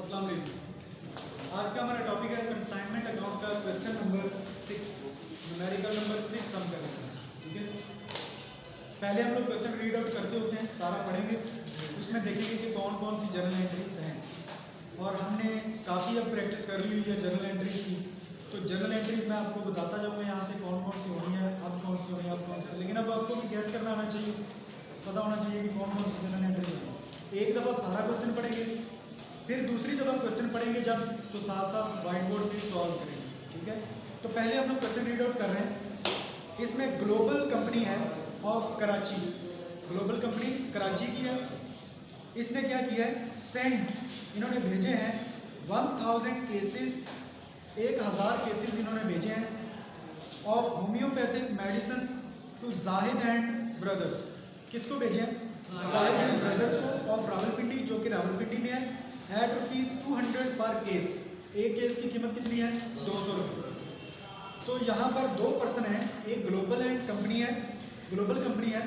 अस्सलाम वालेकुम। आज का हमारा टॉपिक है कंसाइनमेंट अकाउंट का क्वेश्चन नंबर 6, न्यूमेरिकल नंबर 6 हम करेंगे। ठीक है, पहले हम लोग क्वेश्चन रीड आउट करते होते हैं, सारा पढ़ेंगे, उसमें देखेंगे कि कौन कौन सी जर्नल एंट्रीज हैं। और हमने काफ़ी अब प्रैक्टिस कर ली हुई है जर्नल एंट्रीज की, तो जर्नल एंट्रीज मैं आपको बताता जाऊँगा यहाँ से कौन कौन सी होनी है, अब कौन सी होनी है, अब कौन सी। लेकिन अब आपको भी गैस करना आना चाहिए, पता होना चाहिए कि कौन कौन सी जर्नल एंट्रीज है। एक दफ़ा सारा क्वेश्चन पढ़ेंगे, फिर दूसरी दफ़ा क्वेश्चन पढ़ेंगे जब, तो साथ साथ व्हाइट बोर्ड पे सॉल्व करेंगे। ठीक है, तो पहले हम लोग क्वेश्चन रीड आउट कर रहे हैं। इसमें ग्लोबल कंपनी है of Karachi, global company Karachi की है। इसने क्या किया है, सेंड, इन्होंने भेजे हैं 1000 केसेस, 1000 केसेस इन्होंने भेजे हैं of homeopathic medicine to Zahid and brothers. किसको भेजे हैं? जाहिद एंड ब्रदर्स को, ऑफ रावलपिंडी, जो कि रावलपिंडी में है, एट ₹200 पर केस। एक केस की कीमत कितनी है? 200 रुपये। तो यहाँ पर दो पर्सन हैं, एक ग्लोबल एंड कंपनी है, ग्लोबल कंपनी है,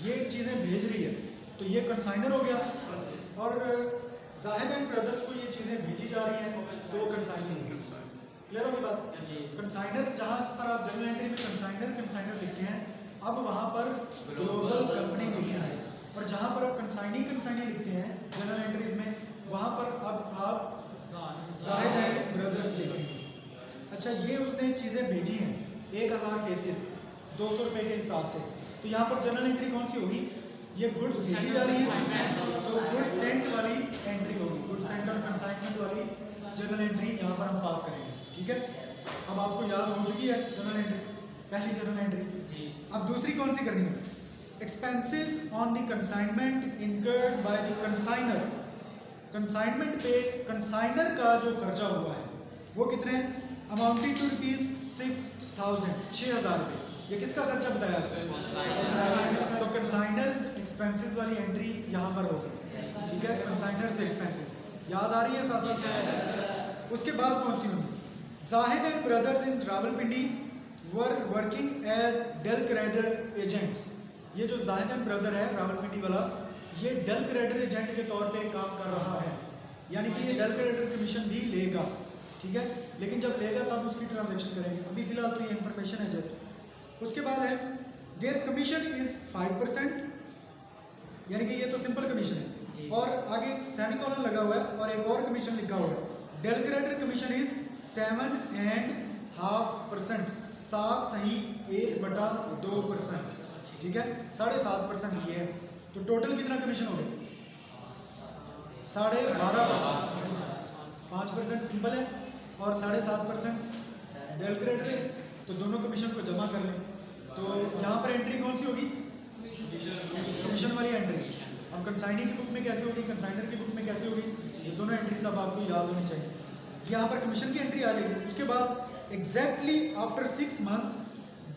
ये चीज़ें भेज रही है, तो ये कंसाइनर हो गया, और जाहिद एंड ब्रदर्स को ये चीज़ें भेजी जा रही हैं, तो वो कंसाइनर होगी। क्लियर होगी बात? कंसाइनर, जहाँ पर आप जर्नल एंट्री में कंसाइनर कंसाइनर लिखते हैं, अब वहाँ पर ग्लोबल कंपनी लिखना है, और जहाँ पर आप कंसाइनी कंसाइनी लिखते हैं जर्नल एंट्रीज में, वहाँ पर अब आप जाहिद एंड ब्रदर्स लिखेंगे। अच्छा, ये उसने चीज़ें भेजी हैं 1000 केसेस 200 रुपये के हिसाब से, तो यहाँ पर जर्नल एंट्री कौन सी होगी? ये गुड्स भेजी जा रही है, तो गुड्स सेंट वाली एंट्री होगी, गुड्स सेंट और कंसाइनमेंट वाली जर्नल एंट्री यहाँ पर हम पास करेंगे। ठीक है, अब आपको याद हो चुकी है जर्नल एंट्री, पहली जर्नल एंट्री। अब दूसरी कौन सी करनी है? Expenses on the consignment incurred by the consignor. Consignment पे कंसाइनर का जो खर्चा हुआ है वो कितने हैं? अमाउंटिंग टू ₹6000, 6000 रुपये। ये किसका खर्चा बताया उसने? तो कंसाइनर्स एक्सपेंसेस वाली एंट्री यहाँ पर होगी। ठीक है, कंसाइनर्स एक्सपेंसेस याद आ रही है साथ साथ। उसके बाद कौन सी होगी? Zahid and brothers in Rawalpindi were working as del credere agents. ये जो जाहिद एंड ब्रदर है रावलपिंडी वाला, ये डेल क्रेडर एजेंट के तौर पे काम कर रहा है, यानी कि ये डेल क्रेडर कमीशन भी लेगा। ठीक है, लेकिन जब लेगा तब उसकी ट्रांजैक्शन करेंगे, अभी फिलहाल तो ये इन्फॉर्मेशन है जस्ट। उसके बाद है देयर कमीशन इज 5%, यानी कि ये तो सिंपल कमीशन है, और आगे सेमीकोलन लगा हुआ है और एक और कमीशन लिखा हुआ है, डेल क्रेडर कमीशन इज 7.5%, 7 सही 1/2%। ठीक है, 7.5% ये है, तो टोटल कितना कमीशन हो गया? 12.5%। 5% सिंपल है और 7.5% डेल क्रेडिट है, तो दोनों कमीशन को जमा कर लें। तो यहाँ पर एंट्री कौन सी होगी? कमीशन वाली एंट्री। अब कंसाइनी की बुक में कैसे होगी, कंसाइनर की बुक में कैसे होगी, ये दोनों एंट्री सब आपको याद होनी चाहिए। यहाँ पर कमीशन की एंट्री आ गई। उसके बाद एग्जैक्टली आफ्टर 6 मंथ्स,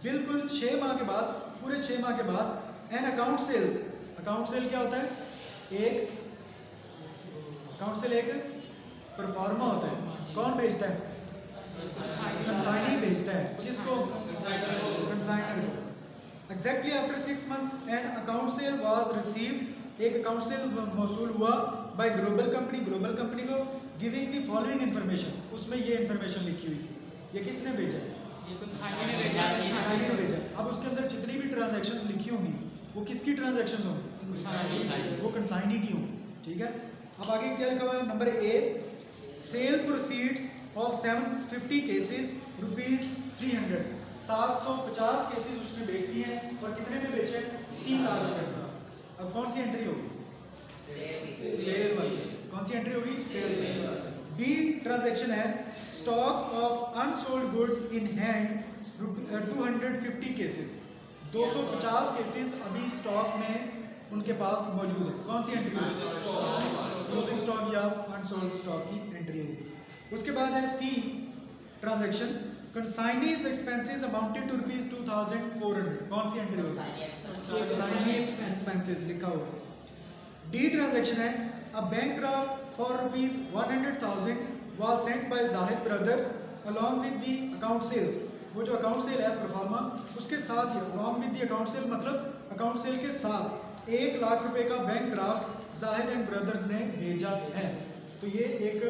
बिल्कुल 6 माह के बाद, पूरे 6 माह के बाद, an account sales. Account sale क्या होता है? एक अकाउंट सेल एक परफॉर्मा होता है। कौन बेचता है? कंसाइनी बेचता है। किसको? कंसाइनर को। Exactly after 6 months an account sale was received, एक अकाउंट सेल मौसूल हुआ by global company, global company को, गिविंग द फॉलोइंग इन्फॉर्मेशन। उसमें ये इन्फॉर्मेशन लिखी हुई थी। ये किसने भेजा? कंसाइनी ने भेजा। अब उसके अंदर जितनी भी ट्रांजैक्शंस लिखी होंगी वो किसकी ट्रांजैक्शंस होंगी? वो कंसाइनी की होंगी। ठीक है, अब आगे क्या लिखा हुआ है? Number A, sale proceeds of 750 cases ₹300। 750 cases उसने बेच दिए हैं, और कितने में बेचे? 3 लाख रुपए में। अब कौन सी एंट्री होगी? सेल वाली। कौन सी एंट्री होगी? सेल। बी ट्रांजैक्शन है, stock of unsold goods in hand 250 cases. 250 cases अभी स्टॉक में उनके पास मौजूद है। कौन सी एंट्री होगी? क्लोजिंग स्टॉक या अनसोल्ड स्टॉक की एंट्री होगी। उसके बाद है सी transaction, consignee's expenses amounted to ₹2400। कौन सी एंट्री होगी? कंसाइनीज एक्सपेंसेस लिखा हुआ। डी ट्रांजैक्शन है, a bank draft for ₹100,000 was sent by Zahid brothers along with the account sales. वो जो अकाउंट सेल है परफॉर्मा, उसके साथ ही along with the account sale, मतलब अकाउंट सेल के साथ 1 लाख रुपए का bank draft Zahid and brothers ने भेजा है। तो ये एक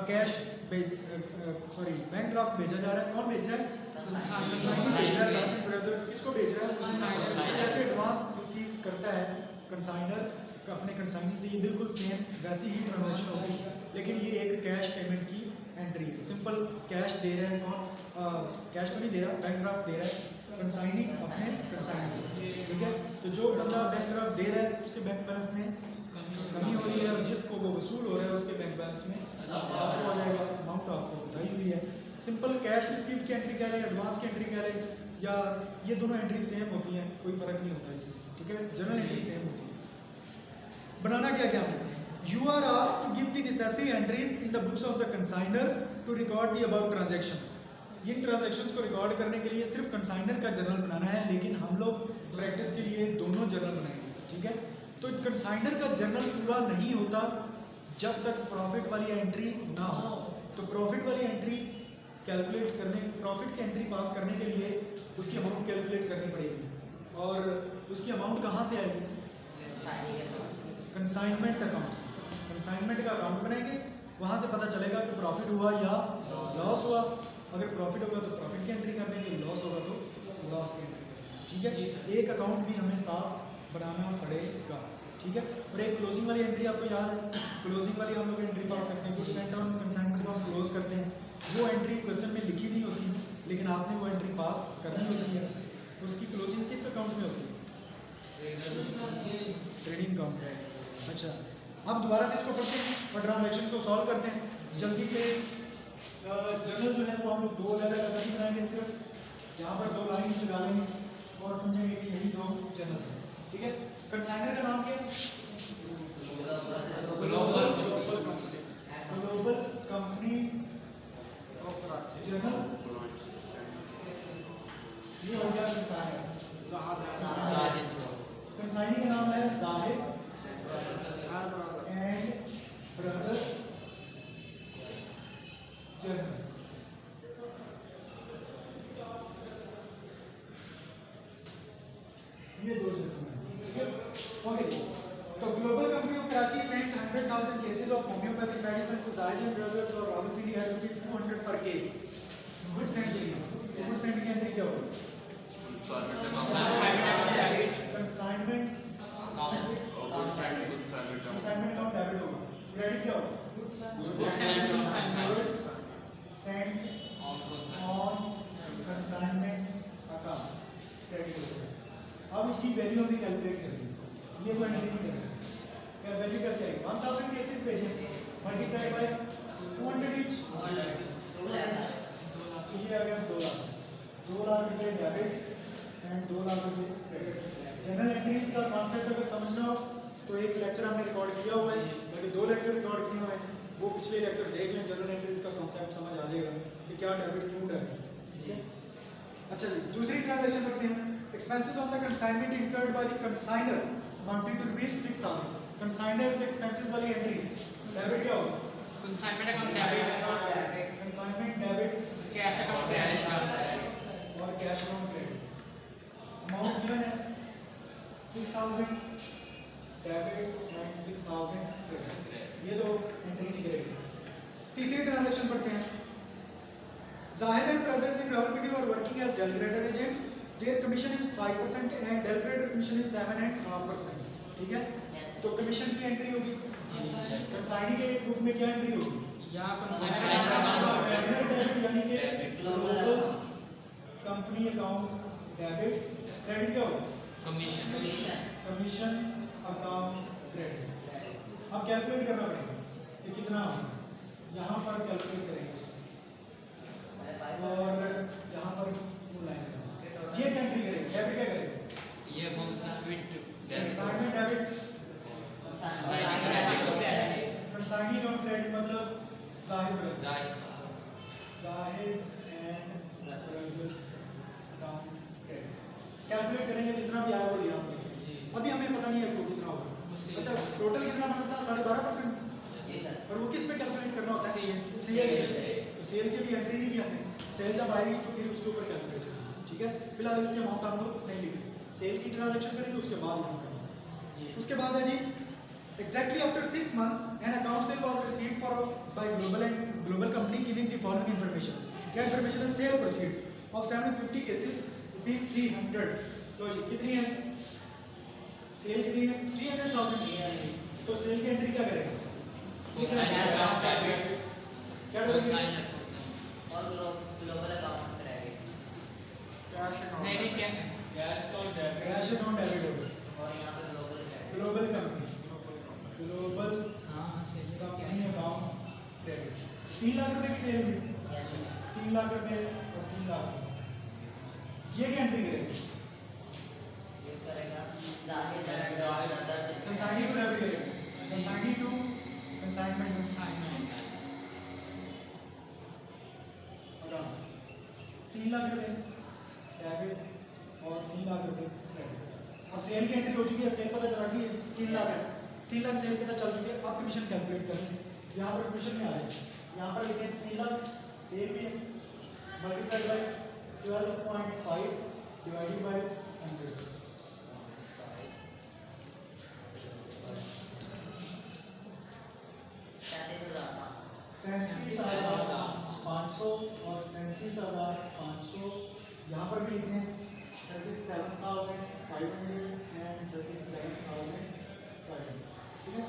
कैश बैंक ड्राफ्ट भेजा जा रहा है। कौन भेज रहा है? कंसाइनी भेज रहा है। साथ ब्रदर्स किसको भेज रहा है? जैसे एडवांस रिसीव करता है कंसाइनर अपने कंसाइनी से, ये बिल्कुल सेम वैसी ही ट्रांजैक्शन होगी, लेकिन ये एक कैश पेमेंट की एंट्री है। सिंपल कैश दे रहा है कौन? कैश तो नहीं दे रहा, बैंक ड्राफ्ट दे रहा है कंसाइनी अपने कंसाइनी को, ठीक है। तो जो बंदा बैंक ड्राफ्ट दे रहा है उसके बैंक बैलेंस में कमी हो रही है, और जिसको वो वसूल हो रहा है उसके बैंक बैलेंस में इजाफा हो जाएगा। अमाउंट आपको बताई हुई है। सिंपल कैश रिसीव्ड की एंट्री कह रहे हैं, एडवांस की एंट्री कह रहे हैं, या ये दोनों एंट्री सेम होती हैं, कोई फर्क नहीं होता इसमें, ठीक है। जनरल एंट्री सेम होती है। बनाना क्या क्या आपने? You are asked to give the necessary entries in the books of the consignor to record the above transactions. In transactions को रिकॉर्ड करने के लिए सिर्फ कंसाइनर का जर्नल बनाना है, लेकिन हम लोग प्रैक्टिस के लिए दोनों जर्नल बनाएंगे, ठीक है। तो कंसाइनर का जर्नल पूरा नहीं होता जब तक प्रॉफिट वाली एंट्री ना हो। तो प्रॉफिट वाली एंट्री कैलकुलेट करने, प्रॉफिट की एंट्री पास करने के लिए उसकी अमाउंट कैलकुलेट करनी पड़ेगी, और उसकी अमाउंट कहाँ से आएगी? कंसाइनमेंट अकाउंट से। कंसाइनमेंट का अकाउंट बनाएंगे, वहाँ से पता चलेगा कि प्रॉफिट हुआ या लॉस हुआ। अगर प्रॉफिट होगा तो प्रॉफिट की एंट्री कर देंगे, लॉस होगा तो लॉस की एंट्री कर देंगे, ठीक है। एक अकाउंट भी हमें साथ बनाना पड़ेगा, ठीक है। और एक क्लोजिंग वाली एंट्री आपको याद है, क्लोजिंग वाली हम लोग एंट्री पास करते हैं, गुड्स एंड ऑन कंसाइनमेंट को हम क्लोज करते हैं। वो एंट्री क्वेश्चन में लिखी नहीं होती, लेकिन आपने वो एंट्री पास करनी होती है। तो उसकी क्लोजिंग किस अकाउंट में होती है? ट्रेडिंग अकाउंट है। अच्छा, अब दोबारा से इसको पढ़ते हैं और ट्रांजैक्शन को सॉल्व करते हैं जल्दी से। जर्नल जो है वो हम लोग दो अलग अलग ही बनाएंगे, सिर्फ यहाँ पर दो लाइन्स लगा लेंगे और समझेंगे कि यही दो जर्नल है, ठीक है। कंसाइनर का नाम क्या है? Global companies journal. ये हो गया कंसाइनर। कंसाइनी का नाम है जाहिद एंड ब्रदर्स जर्नल। ये दो जर्नल हैं, ठीक है। ओके, तो global company of Karachi sent 100,000 cases of homeopathic medicine to Zaid and Brothers और Rawalpindi at rupees 200 per case। Good sent की एंट्री क्या होगी? कंसाइनमेंट अकाउंट डेबिट होगा। क्रेडिट क्या होगा? Goods sent on consignment account, credit होगा। अब उसकी वैल्यू हमें कैलकुलेट करनी है, ये वो एंट्री नहीं करना है। क्या वैल्यू कैसे आएगी? 1000 केसेस भेजे मल्टीप्लाई बाय 200 ईच, तो ये आ गया 2 लाख। 2 लाख रुपये डेबिट एंड 2 लाख रुपये क्रेडिट। जनरल एंट्रीज का कॉन्सेप्ट अगर समझना हो तो एक लेक्चर हमने रिकॉर्ड किया हुआ है, बल्कि 2 लेक्चर रिकॉर्ड किए हुए हैं, वो पिछले लेक्चर देख लें। जनरल एंट्रीज का कॉन्सेप्ट समझ आ जाएगा कि क्या डेबिट क्यों डेबिट, ठीक है। अच्छा जी, दूसरी ट्रांजैक्शन करते हैं। Expenses on the consignment incurred by the consignor amounting to rupees 6000। Consignor से एक्सपेंसेस वाली एंट्री डेबिट क्या होगा? Consignment account debit, consignment debit, cash account credit और cash account credit. Amount given है 6000 डेबिट एंड 6000 क्रेडिट। ये तो entry नहीं करेगी। तीसरी ट्रांजैक्शन पढ़ते हैं। Zahid and Brothers in Rawalpindi are working as delegated agents. Their commission is 5% and delegated commission is 7.5%, ठीक है। तो कमीशन की एंट्री होगी, कंसाइनी के ग्रुप में क्या एंट्री होगी? या कंसाइनर डेबिट यानी कि global company account debit, credit क्या होगा? Commission account credit. अब कैलकुलेट करना पड़ेगा कि कितना होगा। यहाँ पर कैलकुलेट करेंगे और यहाँ पर ये एंट्री करेंगे। डेबिट क्या करेंगे? ये consignment debit, consignee account credit मतलब Zahid and brothers account credit. Calculate करेंगे जितना भी आया वो यहाँ पे। अभी हमें पता नहीं है इसको कितना होगा। अच्छा, टोटल कितना बनता है? 12.5%। और वो किस पे कैलकुलेट करना होता है? सेल। तो सेल की भी एंट्री नहीं की हमने। सेल जब आएगी तो फिर उसके ऊपर कैलकुलेट करेंगे, ठीक है। फिलहाल इसकी अमाउंट हम लोग नहीं लिखेंगे, सेल की ट्रांजैक्शन करेंगे उसके बाद यहाँ करेंगे। उसके बाद है जी Exactly after 6 months, an account sale was received by global company giving the following information. क्या information है? Sale proceeds of 750 cases rupees 300. तो ये कितनी है? सेल कितनी है? 300,000. तो सेल की एंट्री क्या करेंगे? Consignor account debit. क्या करेंगे? और ग्लोबल अकाउंट क्रेडिट नहीं नहीं क्या है? कैश अकाउंट डेबिट होगा. और यहाँ पे ग्लोबल क्रेडिट ग्लोबल कंपनी हाँ sale company account credit 3 lakh रुपए की सेल हुई. 3 लाख रुपए और 3 लाख. ये क्या एंट्री करेंगे? ये करेगा कंसाइनी को डेबिट करेंगे. Consignee to consignment. Account 3 lakh रुपए डेबिट और 3 लाख रुपए क्रेडिट. अब सेल की एंट्री हो चुकी है. सेल पता चला कि 3 लाख है. 3 लाख सेल पता चल चुकी है. अब कमीशन कैलकुलेट करें. यहाँ पर कमीशन में आ रहा है. यहाँ पर लिखें 3 लाख सेल भी है मल्टीप्लाइड बाय 12.5 डिवाइडेड बाय 100. सैंतीस हजार 500 और 37,500. यहाँ पर भी लिखें 37,500 एंड 37,500. ठीक है.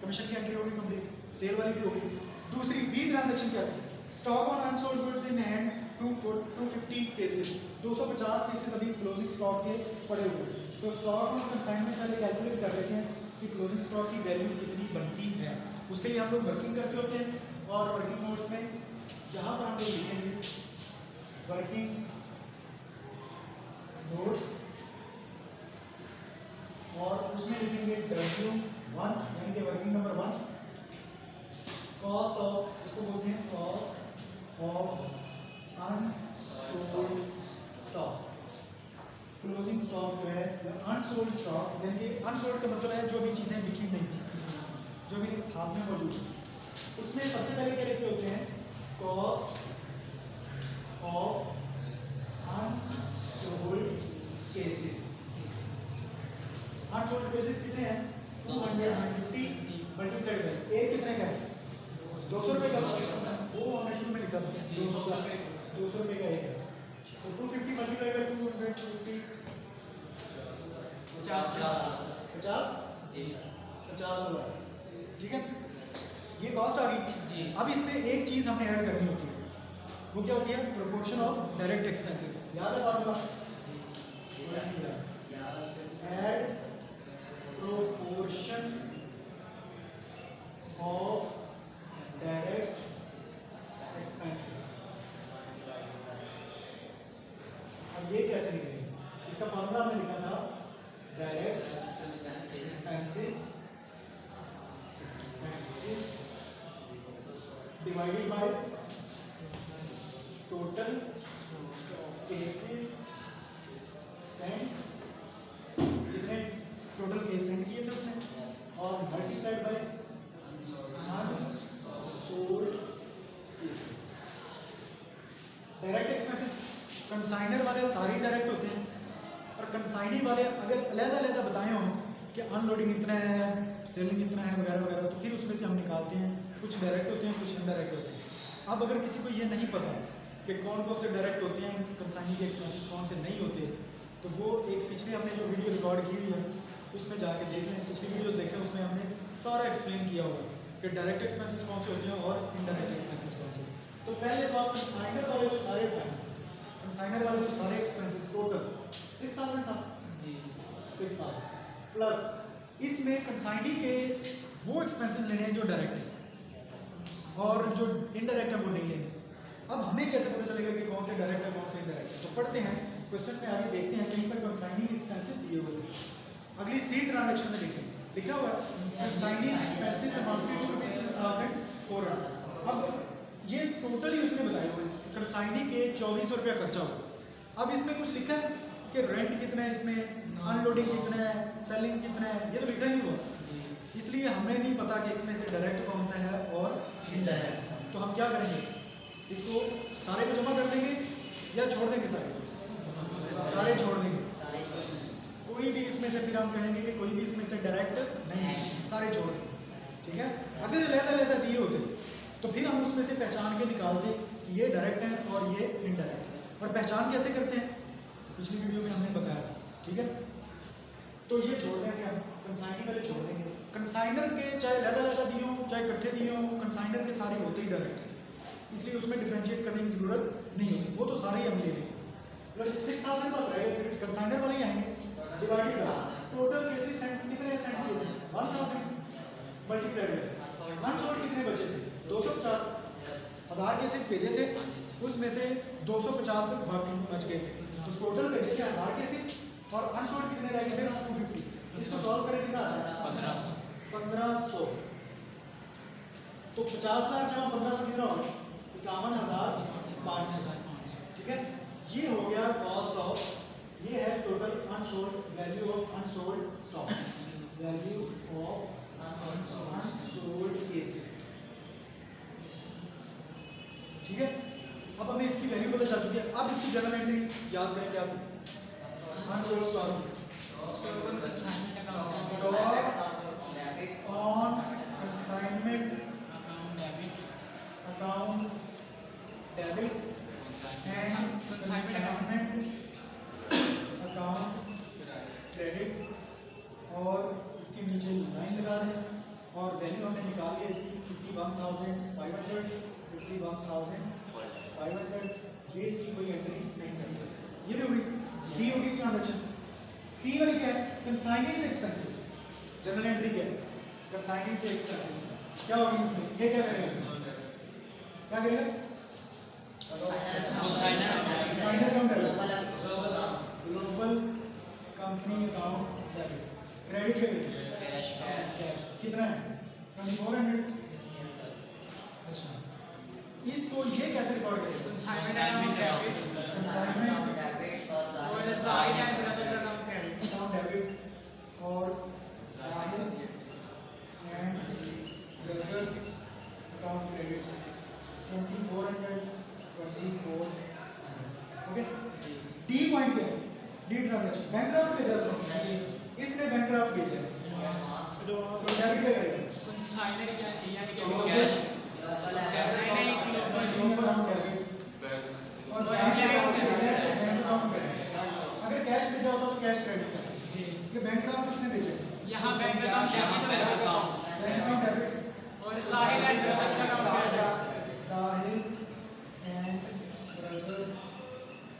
कमीशन की एंट्री होगी कंप्लीट. सेल वाली भी होगी. दूसरी बी ट्रांजैक्शन क्या थी? Stock on unsold goods in hand 250 cases. 250 cases अभी क्लोजिंग स्टॉक के पड़े हुए. तो स्टॉक ऑन कंसाइनमेंट पहले कैलकुलेट कर लेते हैं कि क्लोजिंग स्टॉक की वैल्यू कितनी बनती है. उसके लिए हम लोग वर्किंग करते होते हैं. और वर्किंग नोट्स में यहाँ पर हम लोग लिखेंगे वर्किंग नोट्स और उसमें लिखेंगे W1 यानी कि वर्किंग नंबर 1 कॉस्ट ऑफ, इसको बोलते हैं cost of unsold stock. Closing stock जो है अनसोल्ड स्टॉक यानी कि अनसोल्ड का मतलब है जो भी चीज़ें बिकी नहीं, जो भी हाथ में मौजूद है. उसमें सबसे पहले क्या लिखे होते हैं? Cost of unsold cases. Unsold cases कितने हैं? 250 मल्टीप्लाइड बाय एक कितने का है? 200 रुपये का. वो हमने शुरू में लिखा था 200 रुपये का एक है. तो 250 मल्टीप्लाइड बाय 250 50 50,000. ठीक है. ये कॉस्ट आ गई. अब इसमें एक चीज हमने ऐड करनी होती है. वो क्या होती है? Proportion of direct expenses. याद है formula? Add proportion of direct expenses. अब ये कैसे निकलेगा? इसका फार्मूला हमने लिखा था direct expenses divided by total cases sent. जितने टोटल केस सेंड किए थे उसने और multiplied by unsold cases. Direct expenses consignor वाले सारे डायरेक्ट होते हैं और कंसाइनी वाले अगर अलग-अलग बताए हों कि अनलोडिंग इतना है, सेलिंग इतना है वगैरह वगैरह, तो फिर उसमें से हम निकालते हैं. कुछ डायरेक्ट होते हैं, कुछ इनडायरेक्ट होते हैं. अब अगर किसी को ये नहीं पता कि कौन कौन से डायरेक्ट होते हैं कंसाइनी के एक्सपेंसेस, कौन से नहीं होते, तो वो एक पिछले हमने जो वीडियो रिकॉर्ड की हुई है उसमें जाके देख लें. पिछली वीडियो देखें, उसमें हमने सारा एक्सप्लेन किया होगा कि डायरेक्ट एक्सपेंसेस कौन से होते हैं और इनडायरेक्ट एक्सपेंसेस कौन से. तो पहले तो आप कंसाइनर वाले तो सारे उठाएं. कंसाइनर वाले तो सारे एक्सपेंसेस टोटल 6,000 था. 6,000 प्लस इसमें कंसाइनी के वो एक्सपेंसेस लेने हैं जो डायरेक्ट है और जो इनडायरेक्ट है वो नहीं लेंगे. अब हमें कैसे पता चलेगा कि कौन से डायरेक्ट है कौन से इनडायरेक्ट है? तो पढ़ते हैं क्वेश्चन में आगे, देखते हैं कहीं पर कंसाइनी एक्सपेंसेस दिए हुए हैं. अगली सी ट्रांजैक्शन में देखें लिखा हुआ है कंसाइनी एक्सपेंसेस अमाउंटेड टू ₹2,400. अब ये टोटली उसने बताया हुआ है कंसाइनी के 2,400 रुपया खर्चा हुआ. अब इसमें कुछ लिखा है कि रेंट कितना है, इसमें अनलोडिंग कितना है, सेलिंग कितना है, ये तो लिखा ही नहीं हुआ. इसलिए हमें नहीं पता कि इसमें से डायरेक्ट कौन सा है और इनडायरेक्ट. तो हम क्या करेंगे? इसको सारे को जमा कर देंगे या छोड़ देंगे? सारे छोड़ देंगे. कोई भी इसमें से फिर हम कहेंगे कि कोई भी इसमें से डायरेक्ट नहीं है, सारे जोड़ हैं, ठीक है। अगर अलग-अलग दिए होते तो फिर हम उसमें से पहचान के निकालते कि ये डायरेक्ट है और ये इनडायरेक्ट है। और पहचान कैसे करते हैं, पिछली वीडियो में हमने बताया था, ठीक है। तो ये छोड़ देंगे हम, कंसाइनर वाले छोड़ देंगे। कंसाइनर के चाहे अलग-अलग दिए हों चाहे इकट्ठे दिए हों, कंसाइनर के सारे होते ही डायरेक्ट हैं, इसलिए उसमें डिफरेंशिएट करने की ज़रूरत नहीं होती, वो तो सारे ही हम ले लेंगे। मतलब जिससे आपके पास रहेगा फिर कंसाइनर वाले ही आएंगे, डिवाइडेड बाय टोटल केसेस कितने सेंट किए थे 1000 मल्टीप्लाइड अनसोल्ड कितने बचे थे 250, 1000 केसेस भेजे थे उसमें से 250 बाकी बच गए थे, तो टोटल भेजे थे 1000 केसेस और अनसोल्ड कितने रह गए थे 250। इसको सॉल्व करें कितना आता है 1500। तो 50,000 जमा 1500 कितना होगा 51,500, ठीक है। ये हो गया कॉस्ट ऑफ, ये है total unsold value of unsold stock, value of unsold cases, ठीक है। अब हमें इसकी वैल्यू पता चल चुकी है। अब इसकी जनरल एंट्री याद करें क्या थी, unsold stock on consignment account debit and consignment account credit, और इसके नीचे लाइन लगा दें और वैल्यू हमने निकाली है इसकी 51,500, 51,500, ये इसकी कोई एंट्री नहीं करेगी, ये भी होगी। डी होगी ट्रांजैक्शन। सी वाली क्या है, कंसाइनीज एक्सपेंसेस, जनरल एंट्री क्या है कंसाइनीज एक्सपेंसेस, क्या होगी इसमें, ये क्या करेगा, क्या करेगा कंसाइनर अकाउंट है, global company account debit, credit के कैश कितना है 2400। अच्छा, इसको ये कैसे रिकॉर्ड करेंगे, कंसाइनमेंट अकाउंट डेबिट और Sahil and brothers account credit, account debit और Sahil and brothers account credit 2400, 2400, okay. D point क्या है, डी ट्रांजैक्शन बैंक ड्राफ्ट भेजा था, इसने बैंक ड्राफ्ट भेजा है तो डेबिट क्या करेगा कंसाइनर यानी कि कैश, नहीं ग्लोबल अकाउंट डेबिट और कैश अकाउंट भेजा है बैंक अकाउंट क्रेडिट। अगर कैश भेजा होता तो कैश क्रेडिट करता, ये बैंक ड्राफ्ट उसने भेजा है, यहाँ bank account bank account debit और Sahil and brothers account credit, Sahil and brothers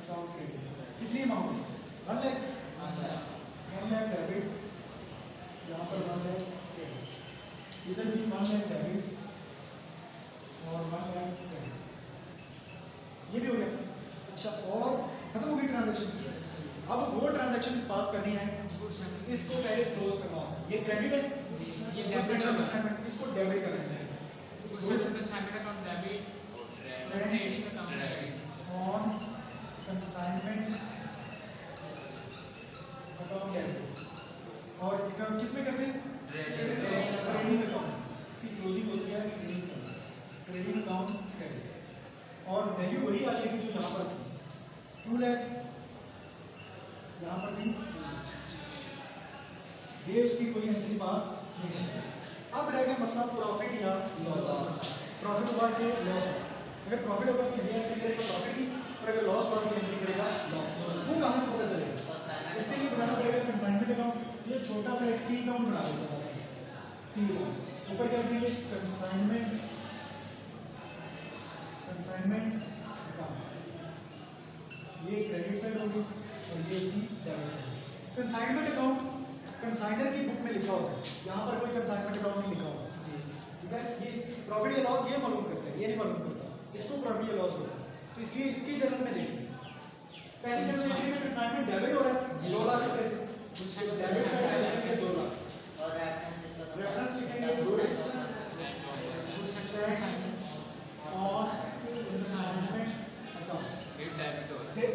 account credit कितनी अमाउंट 1 लाख, 1 लाख डेबिट, यहाँ पर 1 लाख क्रेडिट, इधर भी 1 लाख डेबिट और 1 लाख क्रेडिट, ये भी हो गया। अच्छा, और खत्म हो गई ट्रांजैक्शन। अब वो ट्रांजैक्शन पास करनी है, इसको पहले क्लोज करना होगा, ये क्रेडिट है, ये डेबिट डेबिट है, इसको डेबिट करना है कंसाइनमेंट अकाउंट डेबिट और trading account debit on consignment account debit, और किस में करते हैं ट्रेडिंग अकाउंट, इसकी क्लोजिंग होती है ट्रेडिंग अकाउंट क्रेडिट, और वैल्यू वही आ जाएगी जो यहाँ पर थी 2 लाख, यहाँ पर भी ये उसकी कोई एंट्री पास नहीं है। अब रह गया मसला प्रॉफिट या लॉस, प्रॉफिट हुआ कि लॉस हुआ, अगर प्रॉफिट होगा तो ये एंट्री करेगा प्रॉफिट की, और अगर लॉस हुआ तो एंट्री करेगा लॉस, वो कहाँ से पता चलेगा, उसके लिए बनाना पड़ेगा कंसाइनमेंट अकाउंट, ये छोटा सा एक टी अकाउंट बना देता है, टी अकाउंट ऊपर क्या देंगे कंसाइनमेंट अकाउंट, ये क्रेडिट साइड होगी और ये इसकी debit side. Consignment account consignor की बुक में लिखा होता है, यहाँ पर कोई कंसाइनमेंट अकाउंट नहीं लिखा होता, ठीक है। ये प्रॉफिट या लॉस ये मालूम करता है, ये नहीं मालूम करता, इसको प्रॉफिट या लॉस होता है, तो इसलिए इसकी जनरल में देखें, पहली जनरल एंट्री में कंसाइनमेंट डेबिट हो रहा है 2 लाख रुपए से, डेबिट साइड में लिखेंगे 2 लाख, और रेफरेंस लिखेंगे goods on consignment account,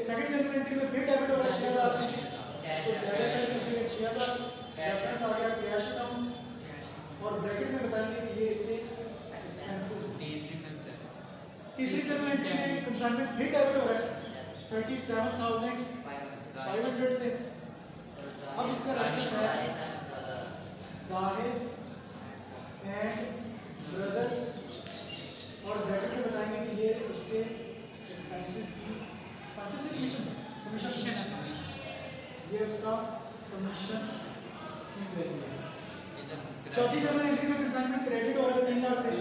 second general entry में फिर डेबिट हो रहा है 6000 से, तो डेबिट साइड लिखेंगे 6000, रेफरेंस आ गया कैश अकाउंट, और ब्रैकेट में बताएंगे कि ये इसके एक्सपेंसेस। तीसरी जनरल एंट्री में कंसाइनमेंट फिर डेबिट हो रहा है 37,500 से, अब इसका रेफरेंस है जाहिद एंड ब्रदर्स और ब्रैकेट में बताएंगे कि ये उसके एक्सपेंसेस की कमीशन कमीशन है सर। ये उसका कमीशन की वैल्यू है। चौथी जर्नल एंट्री में कंसाइनमेंट क्रेडिट हो रहा है 3 लाख से,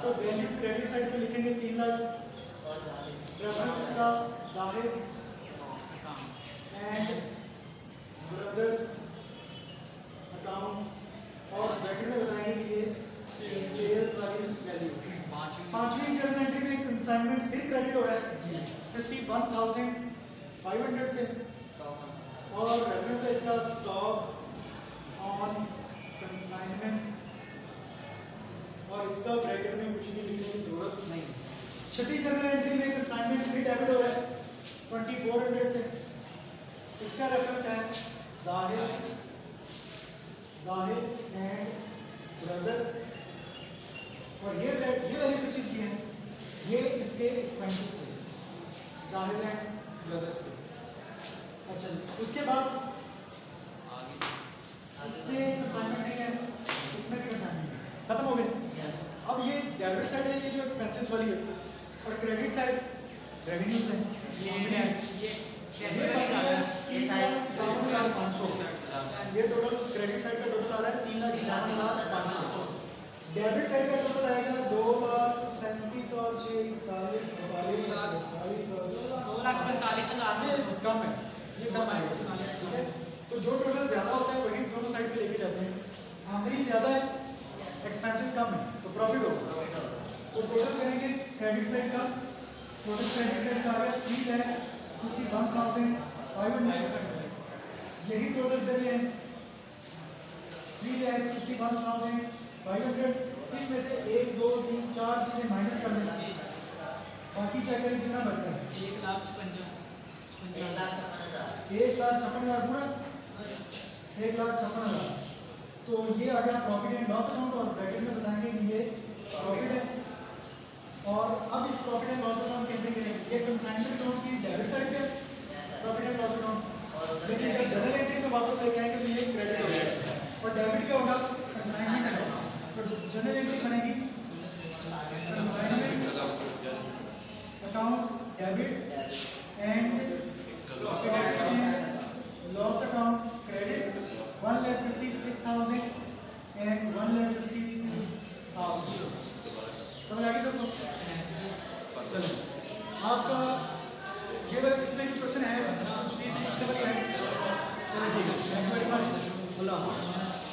तो वैल्यू क्रेडिट साइड पे लिखेंगे 3 लाख। रेफरेंस इसका जाहिद एंड ब्रदर्स अकाउंट और ब्रैकेट में बताएंगे कि ये सेल्स वाली वैल्यू। पांचवी जर्नल एंट्री में कंसाइनमेंट फिर क्रेडिट हो रहा है 51,500 से और रेफरेंस है इसका स्टॉक ऑन कंसाइनमेंट और इसका ब्रैकेट में कुछ भी लिखने की जरूरत नहीं। छठी जर्नल एंट्री में कंसाइनमेंट फिर डेबिट हो रहा है 2400 से, इसका रेफरेंस है जाहिद एंड ब्रदर्स और ये वैल्यू किस चीज़ की है, ये इसके एक्सपेंसेस थे जाहिद एंड ब्रदर्स के। अच्छा जी, उसके बाद इसमें कंसाइनमेंट नहीं है, इसमें भी कंसाइनमेंट है, खत्म हो गए। अब ये डेबिट साइड है, ये जो एक्सपेंसेस वाली है और क्रेडिट साइड रेवेन्यूज है। ये टोटल क्रेडिट साइड का टोटल आ रहा है 3,51,500। डेबिट साइड का टोटल आएगा 2,37,000 और 2,45,000 ये कम है, ये कम आएगा, ठीक है। तो जो टोटल ज्यादा होता है वही दोनों साइड पे लेके जाते हैं। आखिरी ज्यादा है, एक्सपेंसेस कम है, तो प्रॉफिट होगा। तो टोटल करेंगे क्रेडिट साइड का, टोटल क्रेडिट साइड का आ गया 3,51,500। यही टोटल बिल है 3,51,500। इसमें से 1 2 3 4 चीजें माइनस कर देंगे, बाकी चेक करें कितना बचता है। 1,56,000 पूरा 1,56,000। तो ये आ गया प्रॉफिट एंड लॉस अकाउंट और ब्रैकेट में बताएंगे कि ये प्रॉफिट है। और अब इस प्रॉफिट एंड लॉस अकाउंट की एंट्री करेंगे, ये कंसाइनमेंट अकाउंट की डेबिट साइड पे प्रॉफिट एंड लॉस अकाउंट, लेकिन जब जर्नल एंट्री में वापस लेके आएंगे तो ये क्रेडिट हो जाएगा और डेबिट क्या होगा, कंसाइनमेंट अकाउंट। तो जर्नल एंट्री बनेगी consignment account debit and profit and loss account credit 1,56,000 and 1,56,000। समझ आ गई सबको? चलो आपका ये वाला इसमें भी क्वेश्चन है, कुछ भी पूछने वाली है? चलो ठीक है, थैंक यू वेरी मच, अल्लाह हाफ़िज़।